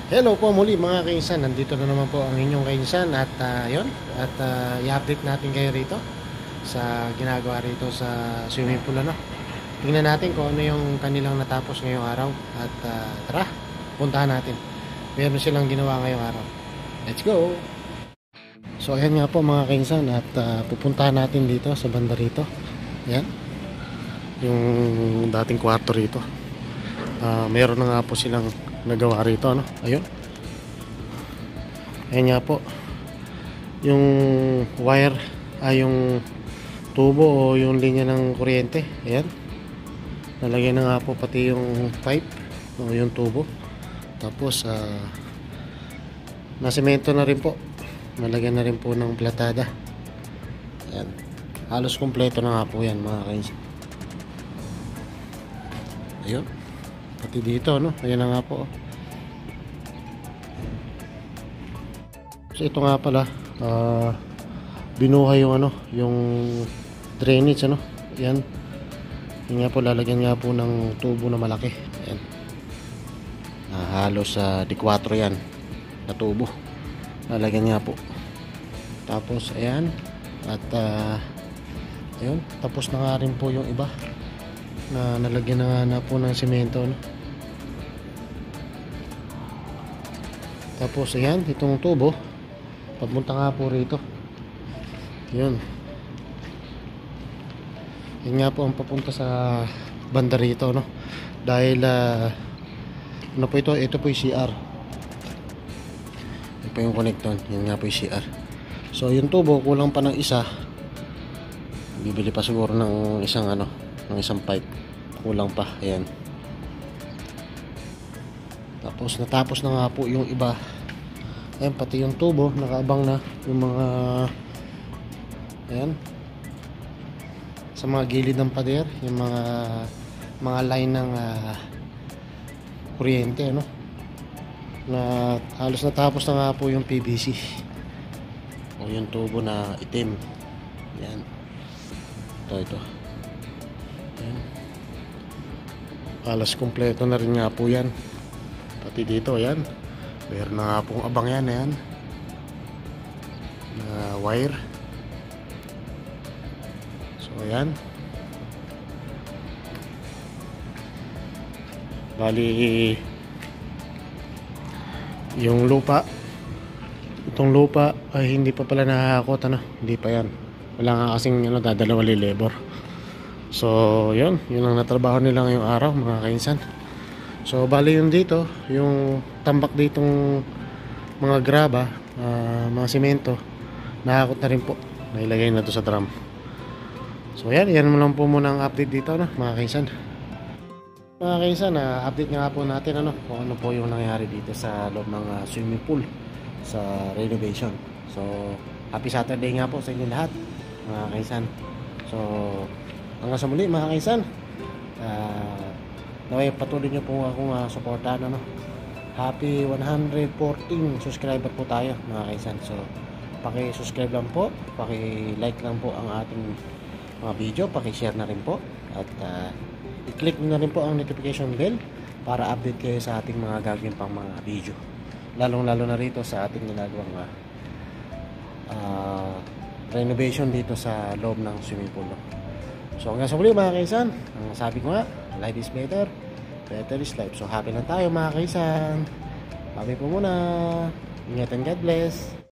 Hello po muli mga kainsan, nandito na naman po ang inyong kainsan at i-update natin kayo rito sa ginagawa rito sa swimming pool Tingnan natin kung ano yung kanilang natapos ngayong araw at tara, puntahan natin. Meron silang ginawa ngayong araw. Let's go! So ayan nga po mga kainsan at pupuntahan natin dito sa banda rito. Ayan, yung dating kwarto rito. Meron na nga po silang nagawa rito, ayun. Ayan nga po yung wire, yung tubo o yung linya ng kuryente. Ayan, nalagyan na nga po pati yung pipe o yung tubo. Tapos nasemento na rin po, nalagyan na rin po ng platada. Ayan, halos kompleto na nga po yan mga kainsan. Ayun, pati dito ayan na nga po. So ito nga pala, binuhay yung yung drainage yan. Yan nga po, lalagyan nga po ng tubo na malaki. Ayan, halos D4 yan na tubo, lalagyan nga po. Tapos ayan, at ayun, tapos na nga rin po yung iba na nalagyan na po ng semento, Tapos ayan, itong tubo papunta nga po rito. Yun nga po ang papunta sa banda rito, dahil ano po ito po yung CR. Ito po yung connector, yun nga po yung CR. So yung tubo kulang pa ng isa, bibili pa siguro ng isang ng isang pipe, kulang pa. Ayan, tapos natapos na nga po yung iba. Ayan, pati yung tubo nakaabang na yung mga, ayan, sa mga gilid ng pader, yung mga line ng kuryente, na halos natapos na nga po yung PVC o yung tubo na itim. Ayan, ito ayan, halos kompleto na rin nga po yan. Pati dito, ayan, meron na nga pong abang yan, ayan, na wire. So ayan, bali yung lupa, itong lupa ay hindi pa pala nahahakot, hindi pa yan, wala nga kasing dadalawali labor. So yun ang natrabaho nila ngayong araw mga kainsan. So bali yun dito, yung tambak ditong mga graba, mga simento, nahakot na rin po, nailagay na to sa drum. So yan mo lang po muna ang update dito, mga kainsan. Mga kainsan, update nga po natin kung ano po yung nangyari dito sa loob ng swimming pool sa renovation. So happy Saturday nga po sa inyo lahat mga kainsan. So hanggang sa muli mga kainsan, naway patuloy nyo po akong supportahan. Happy 114 subscriber po tayo mga kainsan. So paki-subscribe lang po, paki-like lang po ang ating mga video, paki-share na rin po, at i-click na rin po ang notification bell para update kayo sa ating mga gagawin pang mga video, lalong-lalo na rito sa ating ginagawang renovation dito sa loob ng swimming pool. So hanggang sa muli mga kaisan, ang sabi ko nga, life is better, better is life. So happy lang tayo mga kaisan. Happy po muna. Ingat and God bless.